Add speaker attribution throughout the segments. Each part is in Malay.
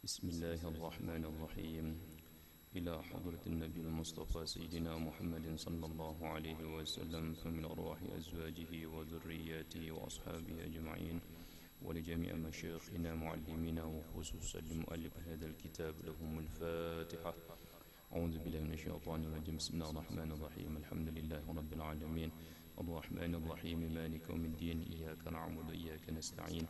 Speaker 1: بسم الله الرحمن الرحيم. إلى حضرة النبي المصطفى سيدنا محمد صلى الله عليه وسلم، فمن أرواح أزواجه وذرياته وأصحابه أجمعين، ولجميع مشايخنا معلمينا وخصوصا لمؤلف هذا الكتاب لهم الفاتحة. أعوذ بالله من الشيطان الرجيم. بسم الله الرحمن الرحيم. الحمد لله رب العالمين الرحمن الرحيم مالك يوم الدين، إياك نعبد وإياك نستعين،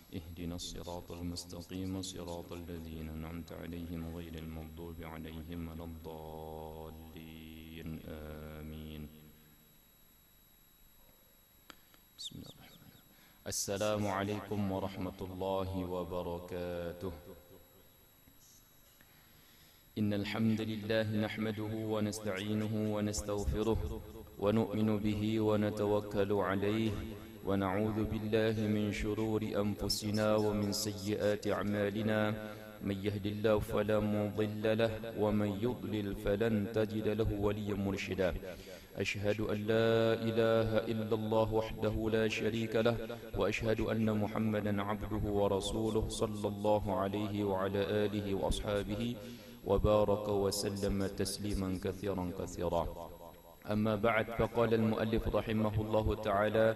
Speaker 1: اهدنا الصراط المستقيم صراط الذين أنعمت عليهم غير المغضوب عليهم ولا الضالين آمين. بسم الله الرحمن الرحيم. السلام عليكم ورحمة الله وبركاته. إن الحمد لله نحمده ونستعينه ونستغفره ونؤمن به ونتوكل عليه، ونعوذ بالله من شرور أنفسنا ومن سيئات أعمالنا. من يهد الله فلا مضل له، ومن يضلل فلن تجد له وليا مرشدا. أشهد أن لا إله إلا الله وحده لا شريك له، وأشهد أن محمدا عبده ورسوله صلى الله عليه وعلى آله وأصحابه وبارك وسلم تسليما كثيرا كثيرا. أما بعد، فقال المؤلف رحمه الله تعالى: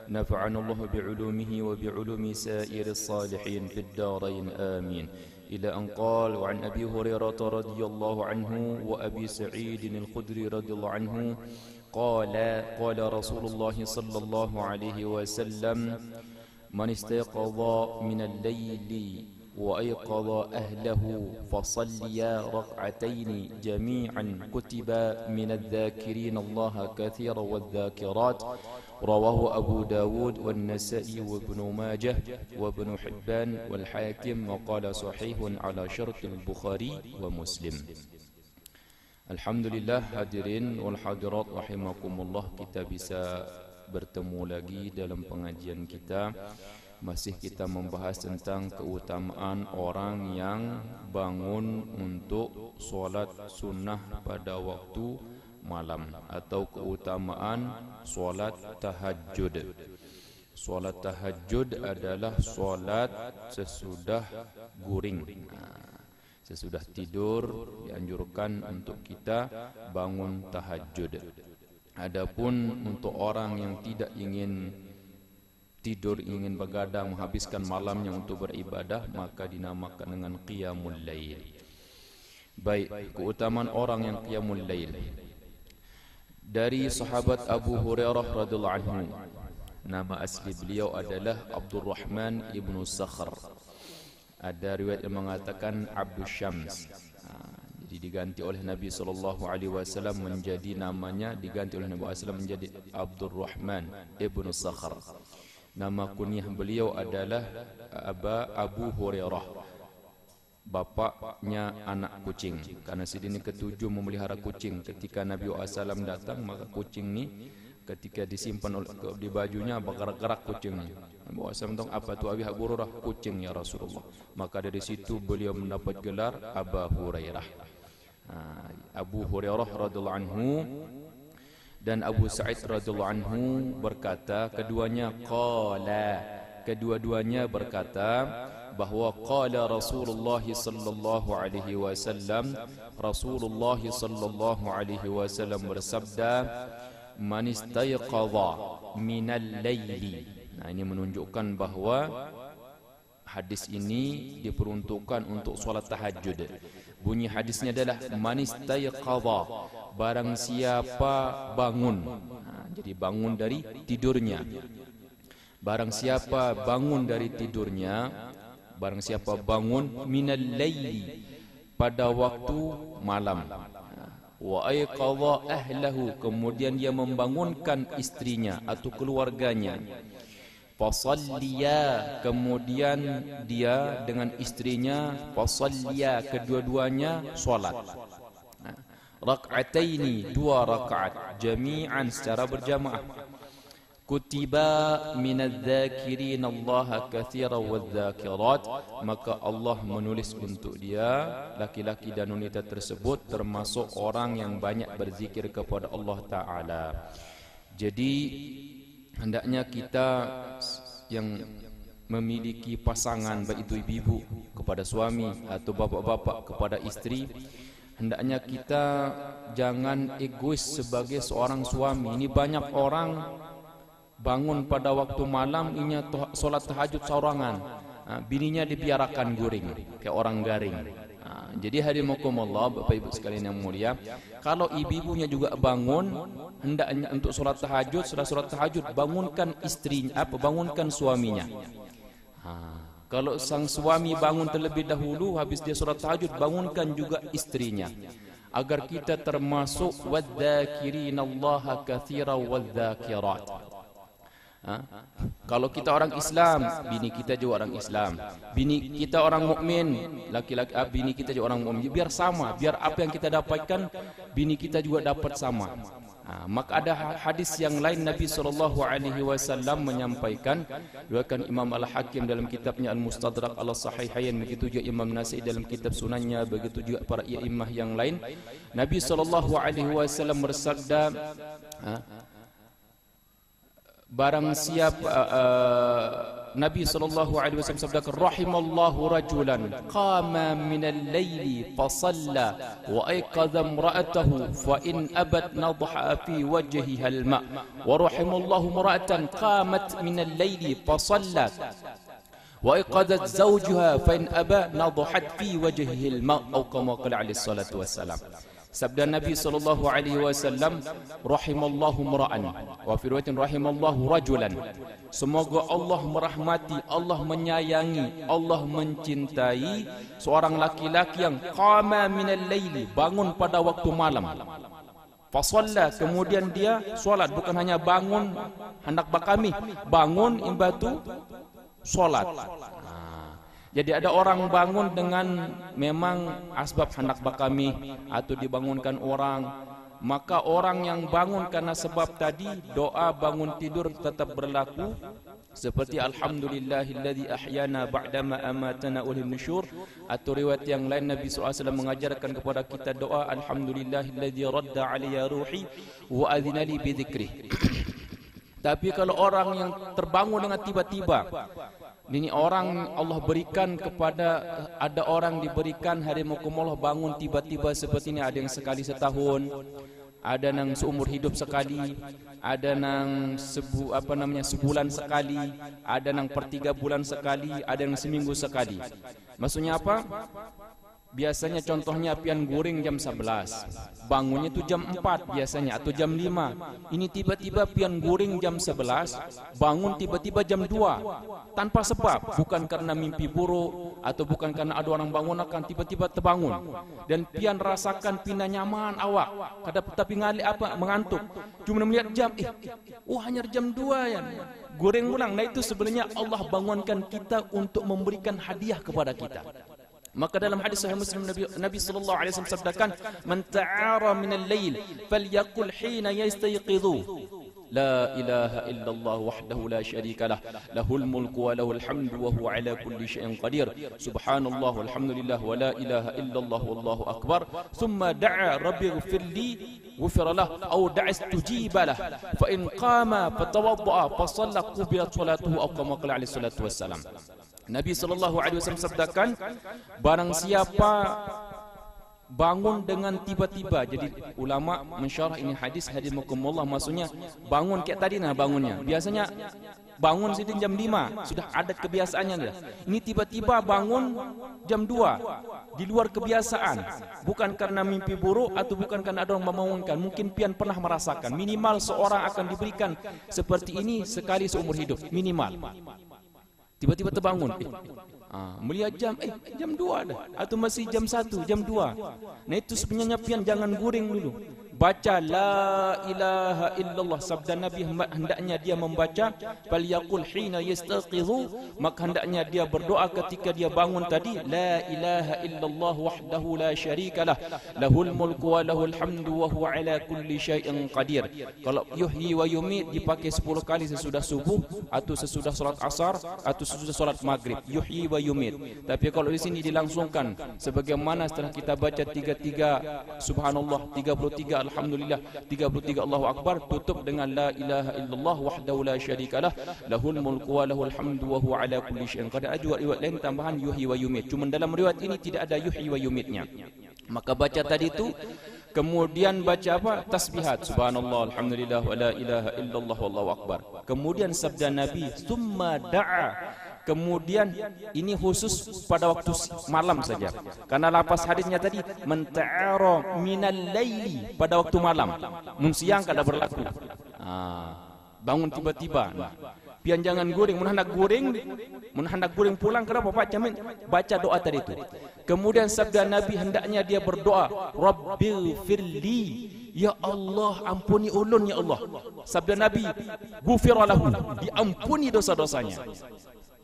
Speaker 1: نفعنا الله بعلومه وبعلوم سائر الصالحين في الدارين آمين. إلى أن قال: وعن أبي هريرة رضي الله عنه وأبي سعيد الخدري رضي الله عنه قال رسول الله صلى الله عليه وسلم: من استيقظ من الليل وأيقظ أهله فصليا ركعتين جميعا كتب من الذاكرين الله كثيرا والذاكرات. رواه أبو داود والنسائي وابن ماجه وابن حبان والحاكم، وقال صحيح على شرط البخاري ومسلم. Alhamdulillah, hadirin wal hadirat rahimakumullah, kita bisa bertemu lagi dalam pengajian kita. Masih kita membahas tentang keutamaan orang yang bangun untuk solat sunnah pada waktu malam, atau keutamaan solat tahajud. Solat tahajud adalah solat sesudah guring. Sesudah tidur dianjurkan untuk kita bangun tahajud. Adapun untuk orang yang tidak ingin tidur, ingin begadang, menghabiskan malamnya untuk beribadah, maka dinamakan dengan qiyamul lail. Baik, keutamaan orang yang qiyamul lail. Dari sahabat Abu Hurairah radhiyallahu anhu, nama asli beliau adalah Abdurrahman ibnu Sakhr. Ada riwayat yang mengatakan Abdus Syams. Jadi diganti oleh Nabi SAW menjadi namanya, diganti oleh Nabi SAW menjadi Abdurrahman ibnu Sakhr. Nama kunyah beliau adalah Abu Hurairah, bapaknya anak kucing. Karena sidini ketujuh memelihara kucing. Ketika Nabi SAW datang, maka kucing ni ketika disimpan di bajunya bergerak-gerak kucingnya. Nabi SAW bilang, apa tu Abi Abu Hurairah? Kucing ya Rasulullah. Maka dari situ beliau mendapat gelar Abu Hurairah. Abu Hurairah radhiyallahu anhu dan Abu Sa'id radhiyallahu anhu berkata, kedua-duanya berkata bahwa qala Rasulullah sallallahu alaihi wasallam, Rasulullah sallallahu alaihi wasallam bersabda, man istayqadha minal laili. Nah, ini menunjukkan bahwa hadis ini diperuntukkan untuk solat tahajud. Bunyi hadisnya adalah man istayqadha, barang siapa bangun. Jadi bangun dari tidurnya. Barang siapa bangun dari tidurnya, barang siapa bangun minal laili, pada waktu malam. Wa ayqadha ahlahu, kemudian dia membangunkan istrinya atau keluarganya. Fasalliya, kemudian dia dengan istrinya fasalliya, kedua-duanya solat. Rak'ataini, 2 rakaat, jami'an, secara berjamaah. Kutiba minadz-dzakirin Allah katsiran wadz-dzakirat, maka Allah menulis untuk dia, laki-laki dan wanita tersebut, termasuk orang yang banyak berzikir kepada Allah Ta'ala. Jadi hendaknya kita yang memiliki pasangan, baik itu ibu-ibu kepada suami atau bapak-bapak kepada istri, hendaknya kita jangan egois sebagai seorang suami. Ini banyak orang bangun pada waktu malam, ini solat tahajud seorangan, bininya dibiarkan guring kayak orang garing. Jadi hadimakumullah, Bapak Ibu sekalian yang mulia, kalau ibu-ibunya juga bangun hendaknya untuk solat tahajud, setelah solat tahajud bangunkan istrinya, bangunkan suaminya. Kalau sang suami bangun terlebih dahulu, habis dia solat tahajud, bangunkan juga istrinya, agar kita termasuk wadzakirinallaha katsiran wadzakirat. Kalau kita orang Islam, bini kita juga orang Islam. Bini kita orang mukmin, laki-laki bini kita juga orang mukmin. Biar sama, biar apa yang kita dapatkan bini kita juga dapat sama. Maka ada hadis yang lain Nabi SAW menyampaikan, diriwayatkan Imam Al-Hakim dalam kitabnya Al-Mustadrak Al-Sahihain, begitu juga Imam Nasai dalam kitab sunannya, begitu juga para imam yang lain. Nabi SAW bersabda, barang siapa Nabi SAW sabdakan, rahimallahu rajulan qama minal layli fasalla wa ayqadha imra'atahu fa in abat nadha fi wajhiha al-ma' wa rahimallahu imra'atan qamat minal layli fasallat wa ayqadat zawjaha fa in aba nadhat fi wajhihi al-ma' aw kama qala alaihi salatu wassalam. Sabda Nabi SAW, rahimallahu mura'an, wa fi riwayatin rahimallahu rajulan. Semoga Allah merahmati, Allah menyayangi, Allah mencintai seorang laki-laki yang qama minal laili, bangun pada waktu malam. Fasalla, kemudian dia solat, bukan hanya bangun hendak bakami, bangun imbatu solat. Jadi ada orang bangun dengan memang asbab hendak bakami atau dibangunkan orang, maka orang yang bangun karena sebab tadi, doa bangun tidur tetap berlaku, seperti alhamdulillahilladzi ahyana ba'dama amatana wa ilaihin nusyur. Atau riwayat yang lain Nabi SAW mengajarkan kepada kita doa alhamdulillahilladzi radda alayya ruhi wa adzina li bi dzikrih. Tapi kalau orang yang terbangun dengan tiba-tiba, ini orang Allah berikan kepada, ada orang diberikan hadimakumullah bangun tiba-tiba seperti ini, ada yang sekali setahun, ada yang seumur hidup sekali, ada yang sebulan sekali, ada yang per 3 bulan sekali, ada yang seminggu sekali. Maksudnya apa? Biasanya contohnya pian guring jam 11, bangunnya itu jam 4 biasanya atau jam 5. Ini tiba-tiba pian guring jam 11, bangun tiba-tiba jam 2 tanpa sebab, bukan karena mimpi buruk atau bukan karena ada orang bangun, akan tiba-tiba terbangun dan pian rasakan pina nyaman awak, tapi ngali apa mengantuk, cuma melihat jam, hanya jam 2 ya, goreng ulang. Nah itu sebenarnya Allah bangunkan kita untuk memberikan hadiah kepada kita. Maka dalam hadis Sahih Muslim Nabi sallallahu alaihi wasallam sabdakan, man ta'ara min al-lail falyaqul hina yastayqidhu la ilaha illallah wahdahu la syarika lah, lahul mulku wa lahul hamdu wa huwa ala kulli syai'in qadir, subhanallah walhamdulillah wa la ilaha illallah wallahu akbar, thumma da'a rabbighfirli ghufira lah aw da'a istujiba lah, fa in qama fatawadda'a fa shalla qubilat salatuhu aw kama qala alaihi salatu wassalam. Nabi SAW sabdakan, barang siapa bangun dengan tiba-tiba. Jadi ulama mensyarah ini hadis hadimakumullah, maksudnya bangun kayak tadi bangunnya. Biasanya bangun situ jam 5, sudah ada kebiasaannya dah. Ini tiba-tiba bangun jam 2, di luar kebiasaan. Bukan karena mimpi buruk atau bukan karena ada orang membangunkan. Mungkin pian pernah merasakan, minimal seorang akan diberikan seperti ini sekali seumur hidup, minimal. Tiba-tiba terbangun, melihat jam, jam 2 dah, atau masih jam 1, jam 2. Nah itu sebenarnya pian jangan guring dulu. Baca la ilaha illallah. Sabda Nabi hendaknya dia membaca falyaqul hina yastaqidhu, maka hendaknya dia berdoa ketika dia bangun tadi, la ilaha illallah wahdahu la syarikalah, lahul mulku wa lahul hamdu wa huwa ala kulli syai'in qadir. Kalau yuhyi wa yumit dipakai 10 kali sesudah subuh atau sesudah salat asar atau sesudah salat maghrib, yuhyi wa yumit. Tapi kalau di sini dilangsungkan sebagaimana setelah kita baca 33 subhanallah, 33 alhamdulillah, 33 Allahu akbar, tutup dengan la ilaha illallah wahdahu la syarikalah, lahul mulku wa lahul hamdu wa huwa ala kulli syai'in qadir. Ada riwayat lain tambahan yuhyi wa yumit. Cuma dalam riwayat ini tidak ada yuhyi wa yumitnya. Maka baca tadi itu, kemudian baca apa? Tasbihat, subhanallah, alhamdulillah, wa la ilaha illallah, wallahu akbar. Kemudian sabda Nabi, summa da'a. Kemudian ini khusus pada waktu malam saja. Karena lapas hadisnya tadi, menta'ara minal laili, pada waktu malam. Mun siang kada berlaku. Bangun tiba-tiba. Pian jangan goreng, mun hendak goreng pulang, kenapa Pak? Baca doa tadi itu. Kemudian sabda Nabi, hendaknya dia berdoa, Rabbil firli, ya Allah ampuni ulun ya Allah. Sabda Nabi, ghufira lahu, diampuni dosa-dosanya.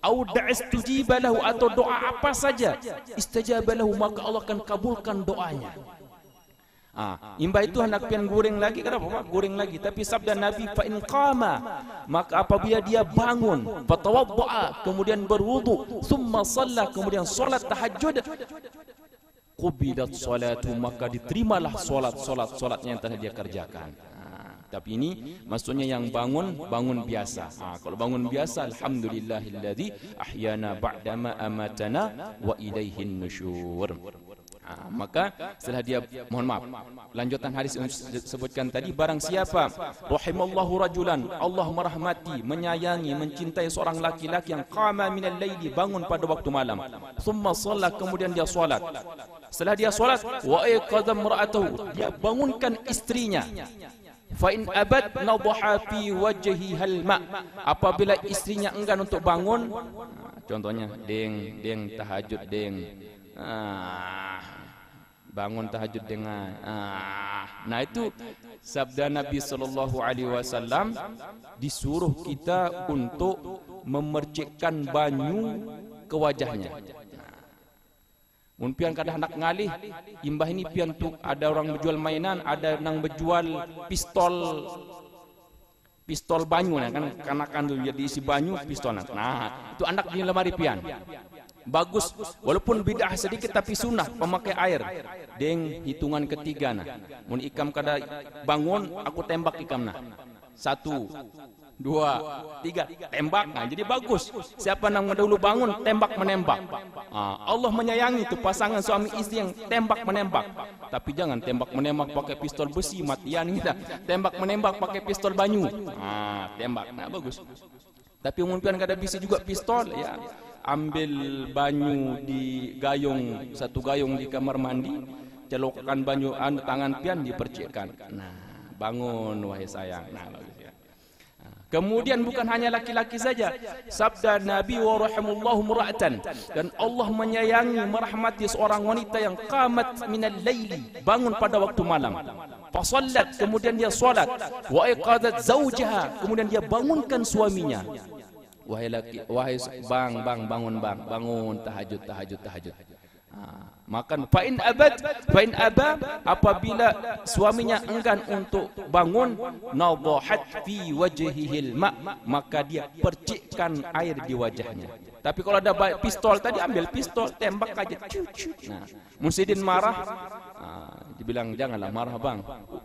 Speaker 1: Au da'astujiba lahu, atau doa apa saja, istajaba lahu, maka Allah akan kabulkan doanya. Imba itu hendak pian goreng lagi, kenapa Pak? Goreng lagi. Tapi sabda Nabi, fa in qama, maka apabila dia bangun, fatawaddaa, kemudian berwudu, summa shalla, kemudian salat tahajud, qubidat salatu, maka diterimalah salatnya yang telah dia kerjakan. Tapi ini maksudnya yang bangun biasa. Kalau bangun biasa, alhamdulillahilladzi ahyana ba'dama amatana wa ilaihin nusyur. Maka setelah dia, mohon maaf, lanjutan hadis yang disebutkan tadi, barang siapa rahimallahu rajulan, Allah merahmati, menyayangi, mencintai seorang laki-laki yang qama minal laili, bangun pada waktu malam, thumma shalla, kemudian dia salat. Setelah dia salat, wa ayqadha imra'atahu, dia bangunkan istrinya. Fa in abad nadhaha fi wajhi halma, apabila istrinya enggan untuk bangun, contohnya deng tahajud bangun tahajud dengan nah itu sabda Nabi sallallahu alaihi wasallam, disuruh kita untuk memercikkan banyu ke wajahnya. Mun pian kada hendak ngalih, imbah ini pian tu ada orang berjual mainan, ada yang berjual pistol banyu, kan kanakan tu jadi isi banyu pistol. Nah, itu anak di lemari pian. Bagus, walaupun bid'ah sedikit tapi sunnah pemakai air. Deng hitungan ketiga mun ikam kada bangun, aku tembak ikam 1, 2, 3, tembak. Jadi bagus. Siapa yang dahulu bangun, tembak menembak. Allah menyayangi itu pasangan suami istri yang tembak menembak. Tapi jangan tembak menembak pakai pistol besi, matian kita. Tembak menembak pakai pistol banyu. Tembak. Bagus. Tapi mungkin kada bisa juga pistol, ya. Ambil banyu di gayung, satu gayung di kamar mandi, celokkan banyu tangan pian, dipercikkan. Bangun wahai sayang. Bagus ya. Kemudian bukan hanya laki-laki saja, sabda Nabi, wa rahimallahu mura'atan, dan Allah menyayangi, merahmati seorang wanita yang qamat minal laili, bangun pada waktu malam, fasallat, kemudian dia salat, wa iqadat zaujaha, kemudian dia bangunkan suaminya. Wahai laki, wahai bangun tahajud. Makan fa'in aba, apabila suaminya enggan untuk bangun, nadhahat fi wajhihil ma, maka dia percikkan air di wajahnya. Tapi kalau ada pistol tadi, ambil pistol, tembak aja. Musidin marah, dibilang janganlah marah bang,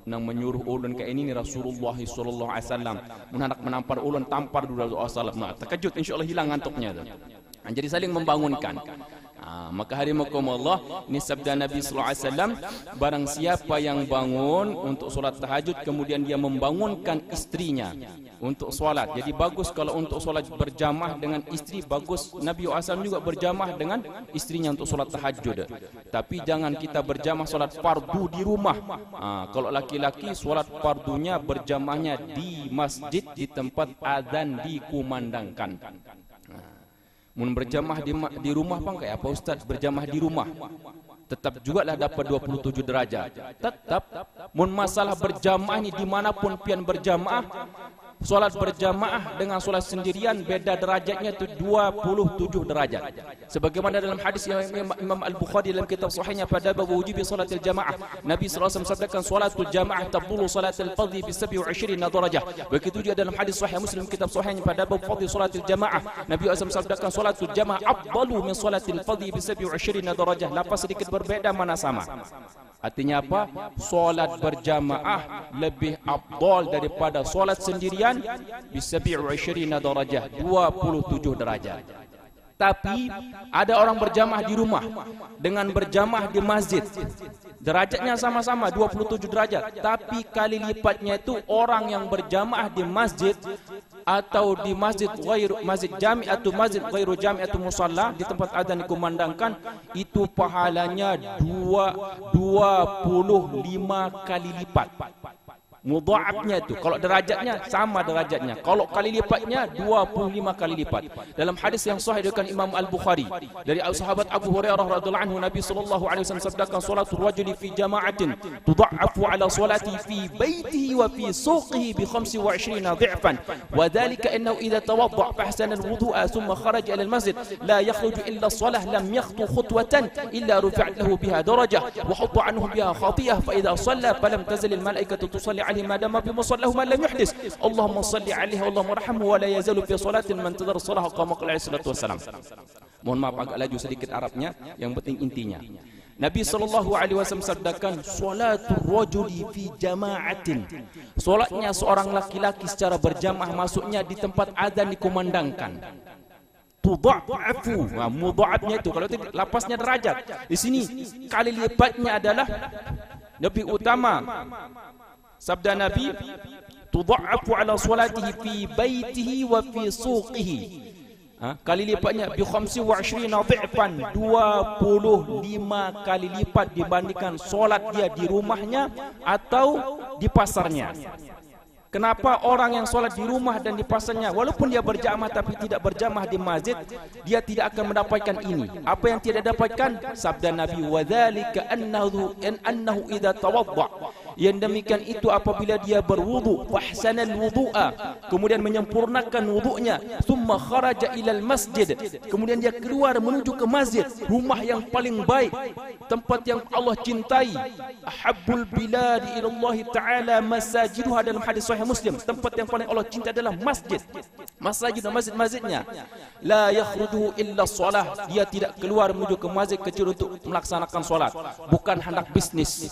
Speaker 1: nang menyuruh ulun kayak ini Rasulullah sallallahu alaihi wasallam, menanak menampar ulun, tampar dulu Rasulullah. Terkejut, insyaallah hilang ngantuknya. Jadi saling membangunkan. Maka hadimakumullah, ini sabda Nabi sallallahu alaihi wasallam, barang siapa yang bangun untuk solat tahajud, kemudian dia membangunkan istrinya untuk solat. Jadi bagus kalau untuk solat berjamaah dengan istri, bagus. Nabi SAW juga berjamaah dengan istrinya untuk solat tahajud. Tapi jangan kita berjamaah solat fardu di rumah. Kalau laki-laki solat fardunya berjamaahnya di masjid, di tempat azan dikumandangkan. Mun berjamaah di rumah bang, kayak apa Ustaz? Berjamaah di rumah tetap juga lah dapat 27 derajat. Tetap. Mun masalah berjamaah ini dimanapun pian berjamaah, solat berjamaah dengan solat sendirian beda derajatnya itu 27 derajat. Sebagaimana dalam hadis yang Imam Al-Bukhari dalam kitab sahihnya pada bab wujubi salatil jamaah, Nabi sallallahu alaihi wasallam sabdakan salatul jamaah tabdulu salatil fardhi bi 27 darajah. Begitu juga dalam hadis sahih Muslim kitab sahihnya pada bab fardhi salatil jamaah, Nabi sallallahu alaihi wasallam sabdakan salatul jamaah afdalu min salatil fardhi bi 27 darajah. Lafaz sedikit berbeda, mana sama.
Speaker 2: Artinya apa? Solat berjamaah lebih afdal daripada solat sendirian bi 27 darajah, 27 derajat. Tapi ada orang berjamaah di rumah dengan berjamaah di masjid, derajatnya sama-sama 27 derajat, tapi kali lipatnya itu orang yang berjamaah di masjid atau di masjid jami atau masjid ghairu jami atau musalla, di tempat adzan dikumandangkan, itu pahalanya 25 kali lipat. Mudha'afnya itu, kalau derajatnya sama derajatnya, kalau kali lipatnya 25 kali lipat. Dalam hadis yang sahih diriwayatkan Imam Al-Bukhari dari sahabat Abu Hurairah radhiyallahu anhu, Nabi sallallahu alaihi wasallam sabdakan, salatul rajuli fi jama'atin tudha'afu ala salati fi baitihi wa fi suqihi bi 25 dha'fan, wa dhalika annahu idza tawadda' fa ahsana al-wudu'a thumma kharaja ila al-masjid la yakhruju illa as-salah lam yakhtu khutwatan illa rufi'at lahu biha darajah wa hutta anhu biha khati'ah, fa idza shalla falam tazal al-mala'ikatu tusalli ما دام في مصلاه من لم يحدث اللهم صل عليه اللهم ارحمه ولا يزال في صلاة من انتظر الصلاة كما قال عليه الصلاة والسلام. Mohon maaf agak laju sedikit Arabnya, yang penting intinya. Nabi SAW sabdakan, salatul rajuli fi jama'atin, solatnya seorang laki-laki secara berjamaah, maksudnya di tempat azan dikumandangkan. Tudha'afu, mudha'afnya itu, kalau itu lapasnya derajat. Di sini kali lipatnya adalah lebih utama. Sabda Nabi, tudha'afu ala salatihi fi baitihi wa fi suqihi. Kali lipatnya bi 25 dha'fan, 25 kali lipat dibandingkan solat dia di rumahnya atau di pasarnya. Kenapa orang yang solat di rumah dan di pasarnya, walaupun dia berjamaah tapi tidak berjamaah di masjid, dia tidak akan mendapatkan ini? Apa yang tidak dapatkan? Sabda Nabi, wa dzalika annahu idza tawadda, yang demikian itu apabila dia berwudu, fahsanal wudu'a, kemudian menyempurnakan wudunya, thumma kharaja ilal masjid, kemudian dia keluar menuju ke masjid, rumah yang paling baik, tempat yang Allah cintai, ahabbul biladi ila Allah taala masajiduha, dalam hadis sahih Muslim, tempat yang paling Allah cinta adalah masjid. Masjidnya la yakhrujuhu illa shalah, dia tidak keluar menuju ke masjid kecuali untuk melaksanakan solat, bukan hendak bisnis.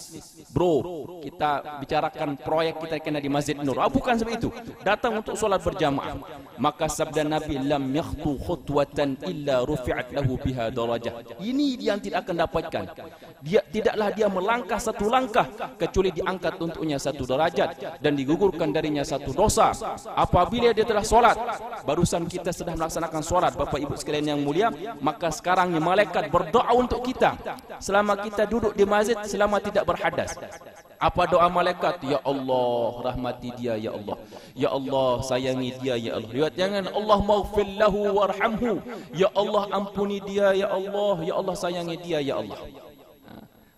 Speaker 2: Bro, kita bicarakan proyek kita kena di Masjid Nur, bukan seperti itu, datang untuk solat berjamaah. Maka sabda Nabi, lam yakhtu khutwatan illa rufi'at lahu biha darajah. Ini dia yang tidak akan dapatkan. Tidaklah dia melangkah satu langkah kecuali diangkat untuknya satu derajat dan digugurkan darinya satu dosa. Apabila dia telah solat, barusan kita sudah melaksanakan solat, Bapak Ibu sekalian yang mulia, maka sekarang malaikat berdoa untuk kita selama kita duduk di masjid, selama tidak berhadas. Apa doa malaikat? Ya Allah, rahmati dia ya Allah. Ya Allah, sayangi dia ya Allah. Riwayat jangan Allah maghfir lahu warhamhu. Ya Allah, ampuni dia ya Allah. Ya Allah, sayangi dia ya Allah.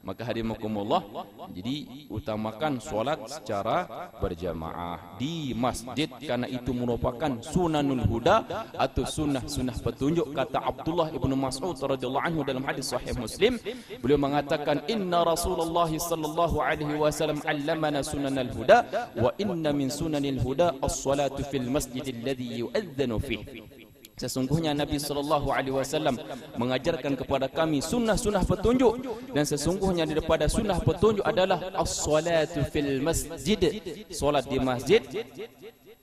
Speaker 2: Maka hadimakumullah, jadi utamakan solat secara berjamaah di masjid, karena itu merupakan sunanul huda atau sunnah petunjuk. Kata Abdullah ibnu Mas'ud radhiyallahu anhu dalam hadis sahih Muslim, beliau mengatakan, inna Rasulullah sallallahu alaihi wasallam allamana sunanal huda wa inna min sunanil huda as-salatu fil masjid alladhi yu'adzanu fihi. Sesungguhnya Nabi SAW mengajarkan kepada kami sunnah-sunnah petunjuk, dan sesungguhnya daripada sunnah petunjuk adalah as-salatu fil masjid, solat di masjid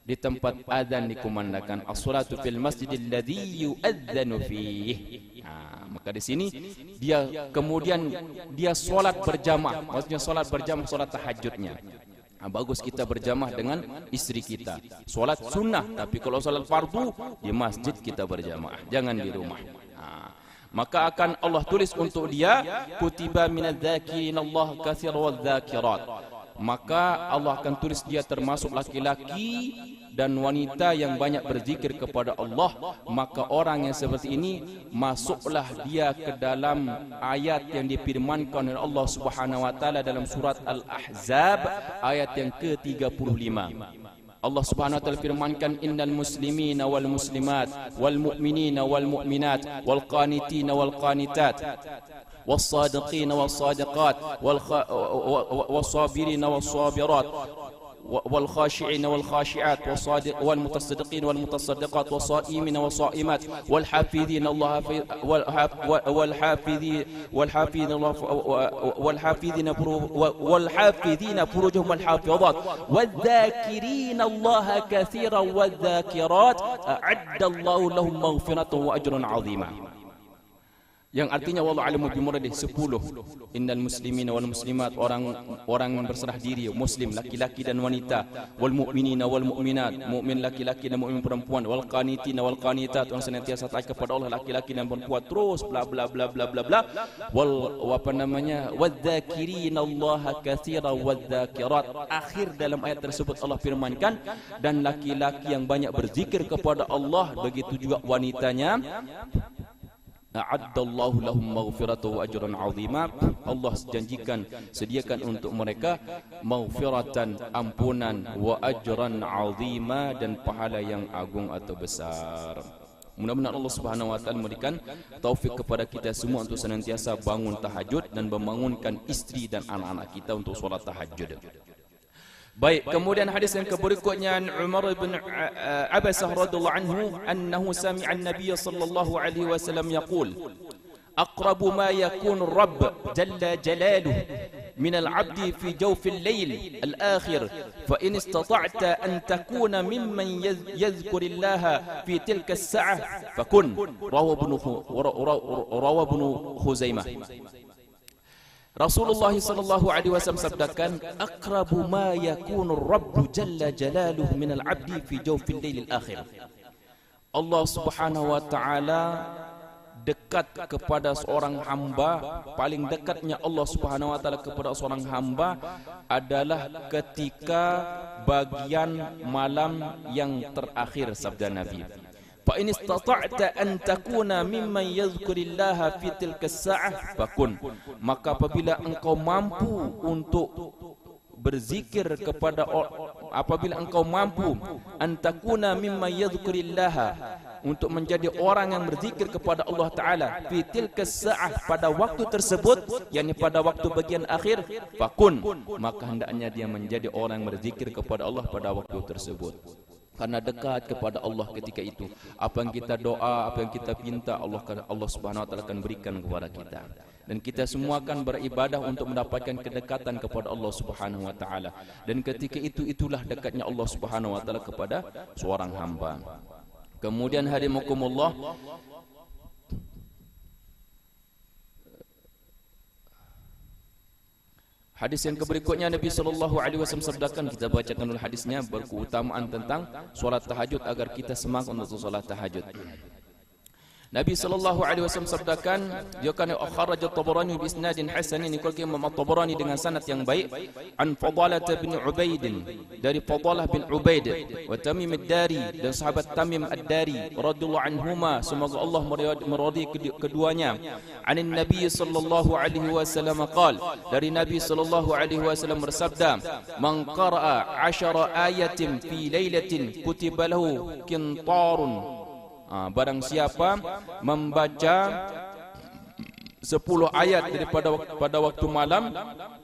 Speaker 2: di tempat azan dikumandangkan. As-salatu fil masjid alladhi yu'adzanu fihi. Maka di sini dia kemudian dia solat berjamaah, maksudnya solat berjamaah, solat tahajudnya. Bagus kita berjamaah dengan istri kita, solat sunnah. Tapi kalau solat fardu di masjid kita berjamaah, jangan di rumah. Maka akan Allah tulis untuk dia, kutiba minadz-dzakirin Allah katsira wadz-dzakirat. Maka Allah akan tulis dia termasuk laki-laki dan wanita yang banyak berzikir kepada Allah. Maka orang yang seperti ini masuklah dia ke dalam ayat yang difirmankan oleh Allah Subhanahu wa taala dalam surat Al-Ahzab ayat yang ke-35. Allah Subhanahu wa taala firmankan, innal muslimina wal muslimat wal mu'minina wal mu'minat wal qanitina wal qanitat والصادقين والصادقات والصابرين والصابرات wal khashi'in wal khashi'at wal mutasaddiqin wal mutasaddiqat was sa'imin was sa'imat wal hafidhin Allah wal hafidhin furujuhum wal hafizat wal dhakirin Allah katsiran wal dhakirat a'adda Allah lahum maghfiratan wa ajran 'azima. Yang artinya wallahu a'lamu bimuradih 10. Innal muslimina wal muslimat, orang berserah diri muslim laki-laki dan wanita, wal mu'minina wal mu'minat, mukmin laki-laki dan mukmin perempuan, wal qanitina wal qanitat, orang senantiasa taat kepada Allah laki-laki dan perempuan, terus bla bla bla bla bla bla, wadzakirina Allah katsiran wadzakirat. Akhir dalam ayat tersebut Allah firmankan, dan laki-laki yang banyak berzikir kepada Allah, begitu juga wanitanya, a'addallahu lahum maghfiratan wa ajran 'azima. Allah janjikan, sediakan untuk mereka maghfiratan, ampunan, wa ajran 'azima, dan pahala yang agung atau besar. Mudah-mudahan Allah Subhanahu wa taala memberikan taufik kepada kita semua untuk senantiasa bangun tahajud dan membangunkan istri dan anak-anak kita untuk solat tahajud. Baik, kemudian hadis yang berikutnya, Umar bin Abasah radhiyallahu anhu annahu sami'a an-nabiy sallallahu alaihi wasallam yaqul aqrabu ma yakunu ar-rabb jalla jalaluhu min al-'abdi fi jawfi al-layl al-akhir fa in istata'ta an takuna mimman yadhkuru Allah fi tilka as-sa'ah fakun. Rawahu ibn Khuzaimah. Rasulullah sallallahu alaihi wasallam sabdakan, aqrabu ma yakunu ar-rabb jalla jalaluhu min al-'abdi fi jawfil lail al-akhir. Allah Subhanahu wa taala dekat kepada seorang hamba, paling dekatnya Allah Subhanahu wa taala kepada seorang hamba adalah ketika bagian malam yang terakhir, sabda Nabi. Fa in istata'ta an takuna mimman yadhkurillaha fi tilka as-sa'ah fakun. Maka apabila engkau mampu untuk berzikir kepada, apabila engkau mampu an takuna mimman yadhkurillaha, untuk menjadi orang yang berzikir kepada Allah Ta'ala fi tilka as-sa'ah, pada waktu tersebut, yakni pada waktu bagian akhir, fakun, maka hendaknya dia menjadi orang yang berzikir kepada Allah pada waktu tersebut. Karena dekat kepada Allah ketika itu, apa yang kita doa, apa yang kita pinta, Allah Subhanahu wa taala akan berikan kepada kita. Dan kita semua akan beribadah untuk mendapatkan kedekatan kepada Allah Subhanahu wa taala. Dan ketika itu, itulah dekatnya Allah Subhanahu wa taala kepada seorang hamba. Kemudian hadimakumullah, hadis yang berikutnya Nabi sallallahu alaihi wasallam sabdakan, kita bacakan dulu hadisnya, berkeutamaan tentang solat tahajud agar kita semangat untuk solat tahajud. Nabi sallallahu alaihi wasallam sabdakan, dia kan akhraj at-Tabarani bi isnadin hasanin, dikeluarkan Imam at-Tabarani dengan sanad yang baik, an Fadalah bin Ubaid, dari Fadalah bin Ubaid, wa Tamim ad-Dari, dan sahabat Tamim ad-Dari radhiyallahu anhuma, semoga Allah meridai keduanya. Anin Nabi sallallahu alaihi wasallam qala, dari Nabi sallallahu alaihi wasallam bersabda, man qara'a 10 ayatin fi lailatin kutiba lahu qintarun. Barang siapa membaca 10 ayat daripada pada waktu malam,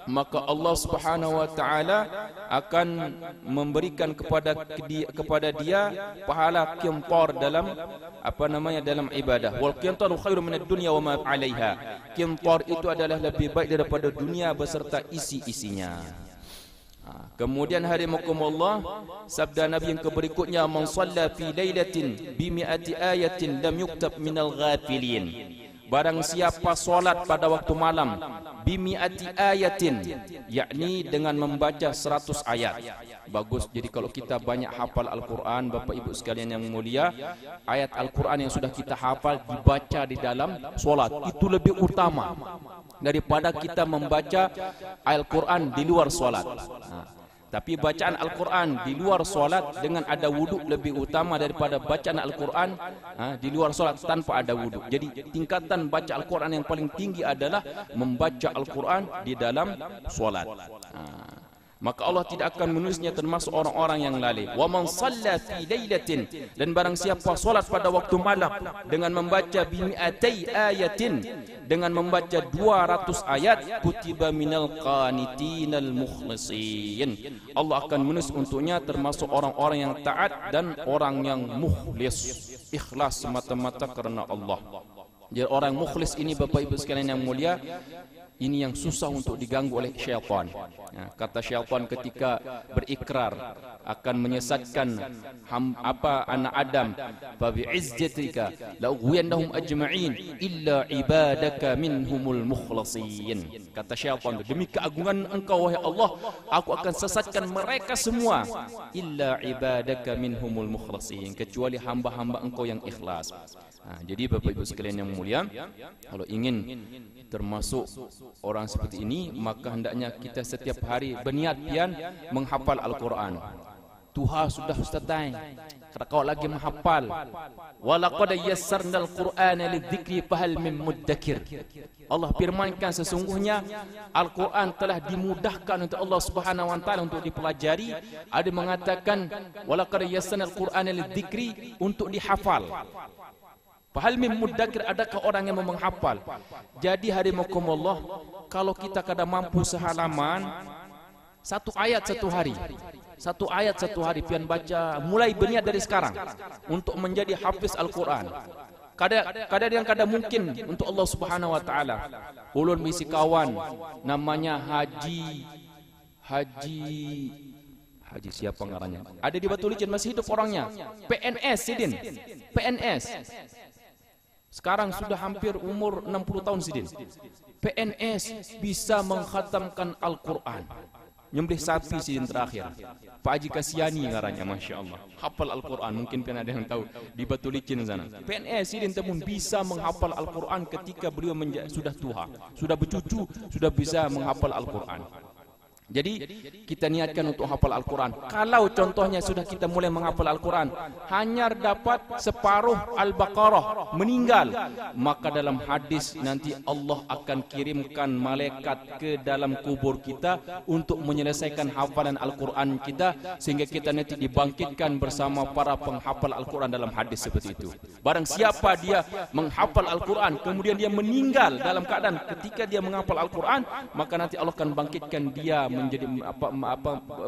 Speaker 2: maka Allah Subhanahu wa taala akan memberikan kepada dia pahala qintar dalam dalam ibadah. Wal qintaru khairu minad dunya wa ma 'alaiha. Qintar itu adalah lebih baik daripada dunia beserta isi-isinya. Kemudian hadimakumullah, sabda Nabi yang berikutnya, man shalla fi lailatin bi mi'ati ayatin lam yuktab minal ghafilin. Barang siapa solat pada waktu malam bi mi'ati ayatin, yakni dengan membaca 100 ayat. Bagus, jadi kalau kita banyak hafal Al-Quran, Bapak Ibu sekalian yang mulia, ayat Al-Quran yang sudah kita hafal dibaca di dalam solat, itu lebih utama daripada kita membaca Al-Quran di luar solat. Tapi bacaan Al-Quran di luar solat dengan ada wudhu lebih utama daripada bacaan Al-Quran di luar solat tanpa ada wudhu. Jadi tingkatan baca Al-Quran yang paling tinggi adalah membaca Al-Quran di dalam solat. maka Allah tidak akan menulisnya termasuk orang-orang yang lalai. Wa man shalla fi lailatin, dan barang siapa solat pada waktu malam dengan membaca bimi'atai ayatin, dengan membaca 200 ayat, kutiba minal qanitinal mukhlisin, Allah akan menulis untuknya termasuk orang-orang yang taat dan orang yang mukhlis, ikhlas semata-mata kerana Allah. Jadi orang mukhlis ini, Bapak Ibu sekalian yang mulia, ini yang susah untuk diganggu oleh syaitan. Ya, kata syaitan ketika berikrar akan menyesatkan anak Adam, fa bi'izzatika la ughwiyannahum ajma'in illa ibadaka minhumul mukhlasin. Kata syaitan, demi keagungan Engkau wahai Allah, aku akan sesatkan mereka semua illa ibadaka minhumul mukhlasin, kecuali hamba-hamba Engkau yang ikhlas. Jadi Bapak Ibu sekalian yang mulia, kalau ingin termasuk orang seperti ini, maka hendaknya kita setiap hari berniat pian menghafal Al-Quran. Tuhan sudah ustazai, kau lagi menghafal. Walaqad yassarnal Qur'ana lidzikri fahal min muddakir. Allah firmankan sesungguhnya Al-Quran telah dimudahkan untuk Allah Subhanahu wa taala untuk dipelajari. Ada mengatakan walaqad yassarnal Qur'ana lidzikri, untuk dihafal. Fahal min muddakir, adakah orang yang menghafal? Jadi hadimakumullah, kalau kita kadang mampu sehalaman, satu ayat satu hari pian baca, mulai berniat dari sekarang untuk menjadi hafiz Al-Quran. Kadang mungkin untuk Allah Subhanahu wa taala. Ulun bisi kawan namanya Haji siapa ngarannya? Ada di Batu Licin, masih hidup orangnya. PNS Sidin. PNS. Sekarang sudah hampir umur 60 tahun Sidin. PNS bisa mengkhatamkan Al-Quran. Nyembelih sapi Sidin terakhir. Pak Haji Kasiani ngarannya, Masya Allah. Hafal Al-Quran, mungkin kan ada yang tahu di Batu Licin sana. PNS Sidin Temun bisa menghafal Al-Quran ketika beliau sudah tua, sudah bercucu, sudah bisa menghafal Al-Quran. Jadi kita niatkan untuk hafal Al-Quran. Kalau contohnya sudah kita mulai menghafal Al-Quran, hanya dapat separuh Al-Baqarah, meninggal, maka dalam hadis nanti Allah akan kirimkan malaikat ke dalam kubur kita untuk menyelesaikan hafalan Al-Quran kita, sehingga kita nanti dibangkitkan bersama para penghafal Al-Quran dalam hadis seperti itu. Barang siapa dia menghafal Al-Quran kemudian dia meninggal dalam keadaan ketika dia menghafal Al-Quran, maka nanti Allah akan bangkitkan dia menjadi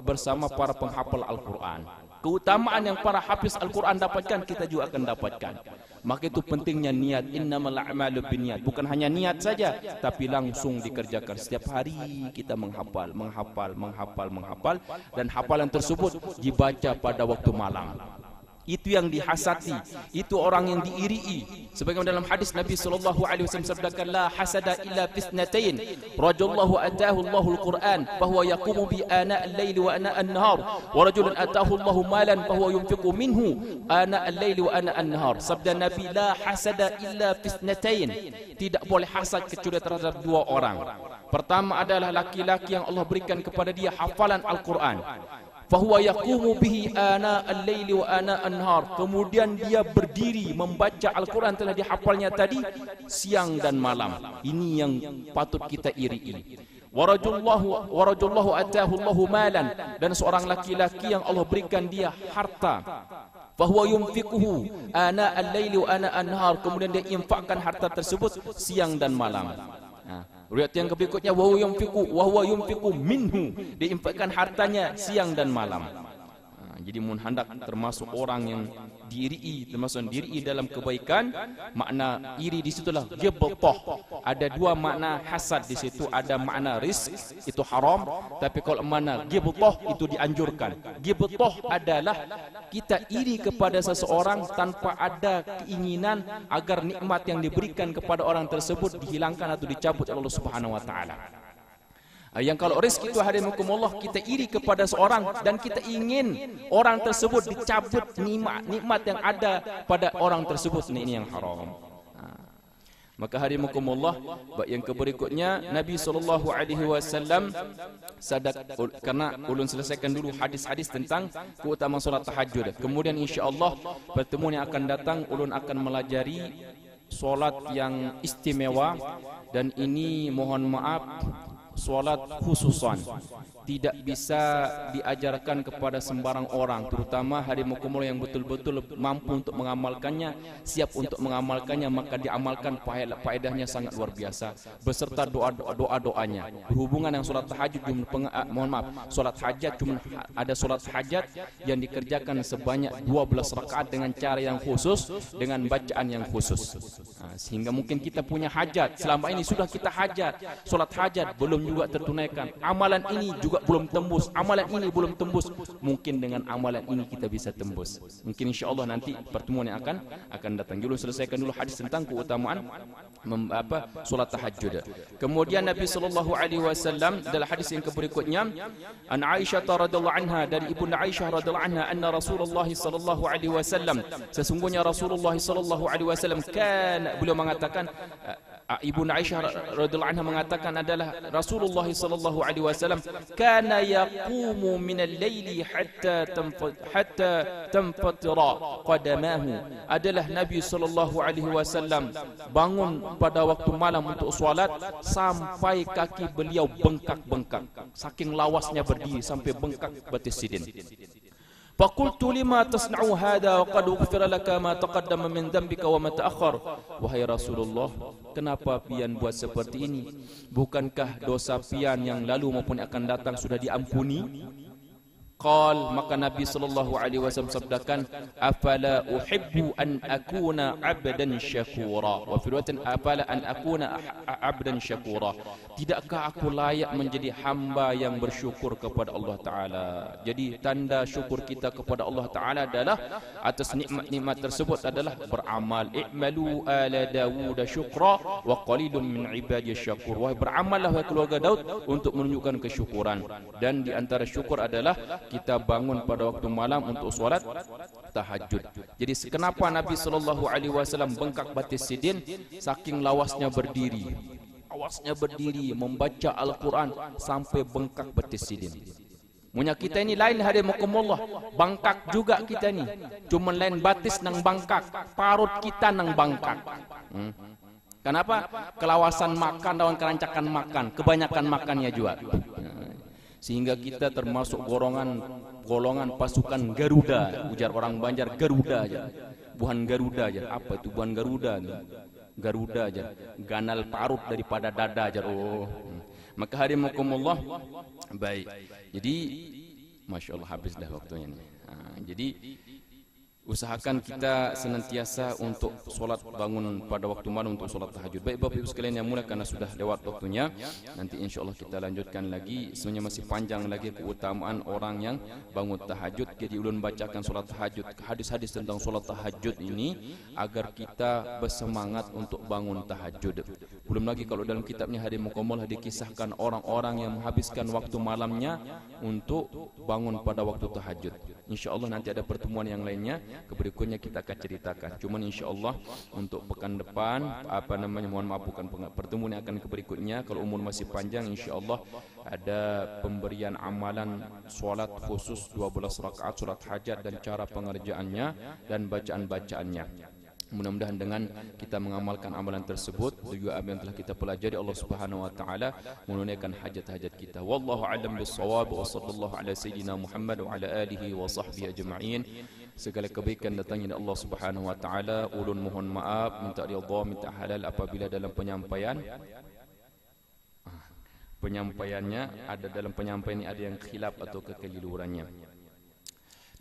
Speaker 2: bersama para penghafal Al-Quran. Keutamaan yang para hafiz Al-Quran dapatkan, kita juga akan dapatkan. Maka itu pentingnya niat. Innamal a'malu binniyat. Bukan hanya niat saja, tapi langsung dikerjakan. Setiap hari kita menghafal. Dan hafalan tersebut dibaca pada waktu malam. Itu yang dihasati, itu orang yang diirii. Sebagaimana dalam hadis Nabi sallallahu alaihi wasallam sabdakan, la hasada illa fisnatain, rajulullahu atahu Allahul Quran fahuwa yaqumu bi ana al-lail wa ana an-nahar, wa rajulun atahu Allahu malan fahuwa yunfiqu minhu ana al-lail wa ana an-nahar. Sabda Nabi, la hasada illa fisnatain, tidak boleh hasad kecuali terhadap dua orang. Pertama adalah laki-laki yang Allah berikan kepada dia hafalan Al-Quran, fahuwa yaqumu bihi ana al-laili wa ana an-nahar, kemudian dia berdiri membaca Al-Quran telah dihafalnya tadi siang dan malam. Ini yang patut kita irii. Wa rajulullahu atahu Allahu malan, dan seorang laki-laki yang Allah berikan dia harta, fahuwa yunfiquhu ana al-laili wa ana an-nahar, kemudian dia infakkan harta tersebut siang dan malam. Riwayat yang berikutnya, wa huwa yunfiqu minhu, diinfakkan hartanya siang dan malam. Jadi mun hendak termasuk orang yang diirii, termasuk diirii dalam kebaikan. Makna iri di situlah ghibthah. Ada dua makna hasad di situ. Ada makna rizq, itu haram, tapi kalau makna ghibthah itu dianjurkan. Ghibthah adalah kita iri kepada seseorang tanpa ada keinginan agar nikmat yang diberikan kepada orang tersebut dihilangkan atau dicabut oleh Allah Subhanahu wa taala. Yang kalau rezeki itu hadimakumullah, kita iri kepada seorang dan kita ingin orang tersebut dicabut nikmat yang ada pada orang tersebut, ini yang haram. Maka hadimakumullah, yang berikutnya Nabi SAW karena ulun selesaikan dulu hadis-hadis tentang keutamaan solat tahajud. Kemudian insya-Allah pertemuan yang akan datang ulun akan melajari solat yang istimewa, dan ini mohon maaf solat khususan, tidak bisa diajarkan kepada sembarang orang, terutama hadimukumullah yang betul-betul mampu untuk mengamalkannya, siap untuk mengamalkannya, maka diamalkan, faedahnya sangat luar biasa beserta doa-doanya. Berhubungan dengan solat tahajud, solat hajat, cuma ada solat hajat yang dikerjakan sebanyak 12 rakaat dengan cara yang khusus, dengan bacaan yang khusus. Sehingga mungkin kita punya hajat, selama ini sudah kita hajat, solat hajat belum juga tertunaikan, amalan ini juga belum tembus, amalan ini belum tembus, mungkin dengan amalan ini kita bisa tembus. Mungkin insyaAllah nanti pertemuan yang akan datang. Dulu selesaikan dulu hadis tentang keutamaan solat tahajud. Kemudian Nabi SAW dalam hadis yang berikutnya, an Aisyah radhiyallahu anha, dari ibunda Aisyah radhiyallahu anha, anna Rasulullah sallallahu alaihi wasallam, sesungguhnya Rasulullah sallallahu alaihi wasallam kan, beliau mengatakan, Ibunda Aisyah radhiyallahu anha mengatakan adalah Rasulullah sallallahu alaihi wasallam kana yaqumu min al-laili hatta tanfatira qadamahu, adalah Nabi sallallahu alaihi wasallam bangun pada waktu malam untuk salat sampai kaki beliau bengkak-bengkak, saking lawasnya berdiri sampai bengkak batis sidin. Faqultu lima tasna'u hadha wa qad ughfira laka ma taqaddama min dhanbika wa ma ta'akhkhar. Wahai Rasulullah, kenapa pian buat seperti ini? Bukankah dosa pian yang lalu maupun akan datang sudah diampuni? Qal, maka Nabi sallallahu alaihi wasallam sabdakan, afala uhibbu an akuna 'abdan syakura. Wa fi riwayatin afala an akuna 'abdan syakura. Tidakkah aku layak menjadi hamba yang bersyukur kepada Allah Taala? Jadi tanda syukur kita kepada Allah Taala adalah atas nikmat-nikmat tersebut adalah beramal. I'malu ala Dawud syukra wa qalilun min ibadiyas syakur. Wahai beramallah wahai keluarga Daud untuk menunjukkan kesyukuran. Dan di antara syukur adalah kita bangun pada waktu malam untuk solat tahajud. Jadi kenapa Nabi sallallahu alaihi wasallam bengkak batis sidin? Saking lawasnya berdiri. Lawasnya berdiri membaca Al-Quran sampai bengkak batis sidin. Munya kita ini lain hadimukumullah, bangkak juga kita ni. Cuma lain batis nang bangkak, parut kita nang bangkak. Kenapa? Kelawasan makan lawan kerancakan makan, kebanyakan makannya juga. Sehingga kita termasuk golongan pasukan Garuda. Ujar orang Banjar, Garuda aja. Bukan Garuda aja. Apa itu bukan Garuda? Garuda aja. Ganal parut daripada dada aja. Oh. Maka hadimukumullah. Baik. Jadi Masya Allah habislah waktunya ini. Jadi usahakan kita senantiasa untuk solat bangun pada waktu malam untuk solat tahajud. Baik Bapak Ibu sekalian yang mulia, karena sudah lewat waktunya, nanti insyaAllah kita lanjutkan lagi. Sebenarnya masih panjang lagi keutamaan orang yang bangun tahajud. Jadi ulun bacakan solat tahajud, hadis-hadis tentang solat tahajud ini agar kita bersemangat untuk bangun tahajud. Belum lagi kalau dalam kitabnya Hadimukumullah dikisahkan orang-orang yang menghabiskan waktu malamnya untuk bangun pada waktu tahajud. InsyaAllah nanti ada pertemuan yang lainnya, keberikutnya kita akan ceritakan. Cuman insyaAllah untuk pekan depan, mohon maaf bukan pertemuan yang akan keberikutnya, kalau umur masih panjang, insyaAllah ada pemberian amalan solat khusus 12 rakaat solat hajat dan cara pengerjaannya dan bacaan-bacaannya. Mudah-mudahan dengan kita mengamalkan amalan tersebut juga apa yang telah kita pelajari, Allah Subhanahu wa taala menunaikan hajat-hajat kita. Wallahu a'lam bis-shawab wa sallallahu ala sayyidina Muhammad wa ala alihi wa sahbihi ajma'in. Segala kebaikan datangnya dari Allah Subhanahu wa taala. Ulun mohon maaf, minta ridha, minta halal apabila dalam penyampaiannya ada dalam penyampaian ini ada yang khilaf atau kekeliruannya.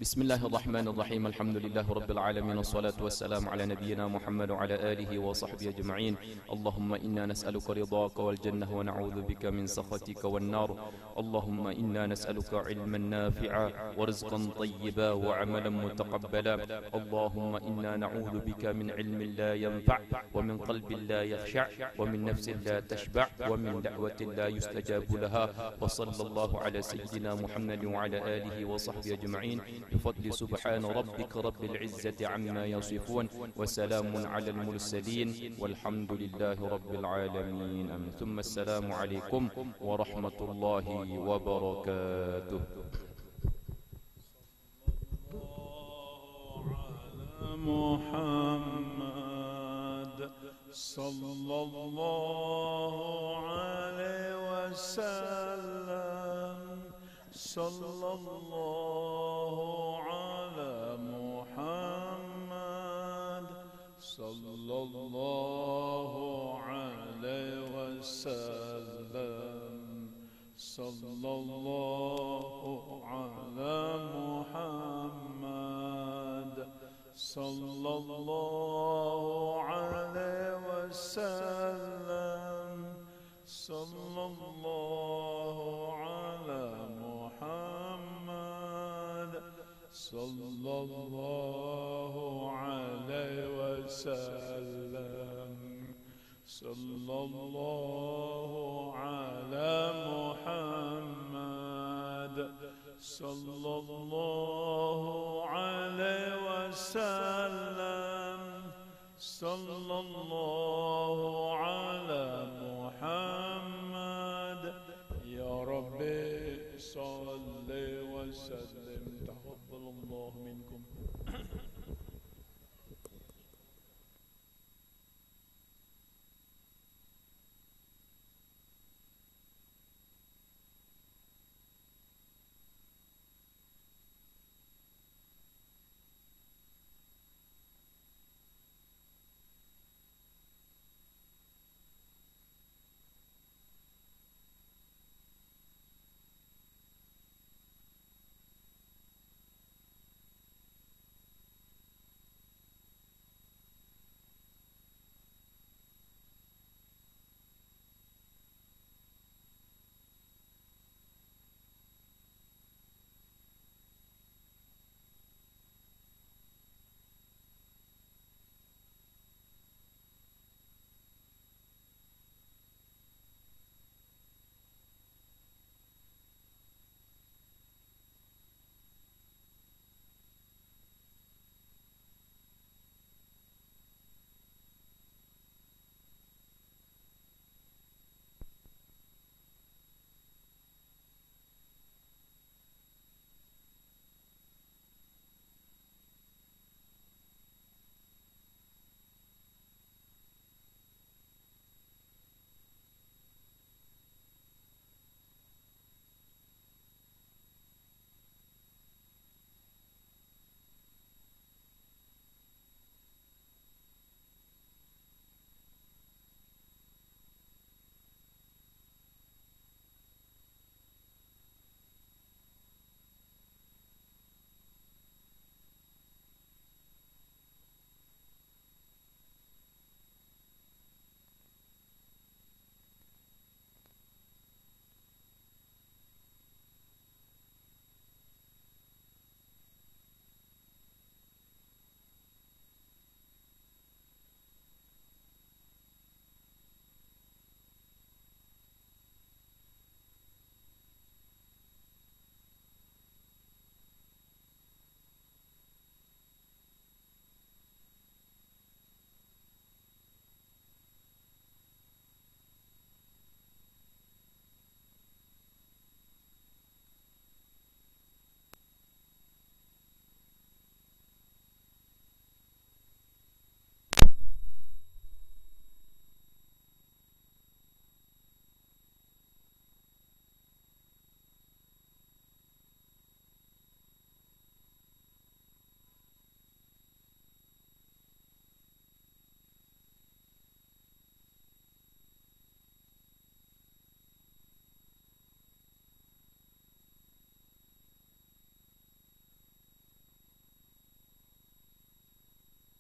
Speaker 2: Bismillahirrahmanirrahim. Alhamdulillahirabbil alamin wassalatu wassalamu ala nabiyyina Muhammad wa ala alihi wa sahbihi ajma'in. Allahumma inna nas'aluka ridhaka wal jannah wa na'udzu bika min sakhatika wan nar. Allahumma inna nas'aluka ilman nafi'a wa rizqan tayyiban wa 'amalan mutaqabbala. Allahumma inna na'udzu bika min ilmin la yanfa' wa min qalbin la yakhsha' wa min nafsin la tashba' wa min da'watin la yustajabu laha. Wa sallallahu ala sayyidina Muhammad wa ala alihi wa sahbihi ajma'in. بفضل سبحان ربك رب العزة عما يصفون وسلام على المرسلين والحمد لله رب العالمين. ثم السلام عليكم ورحمة الله وبركاته. محمد صلى الله عليه وسلم.
Speaker 3: sallallahu ala Muhammad sallallahu alaihi wasallam sallallahu ala Muhammad sallallahu alaihi wasallam sallallahu ala Muhammad sallallahu alaihi wasallam sallallahu ala Muhammad sallallahu alaihi wasallam sallallahu ala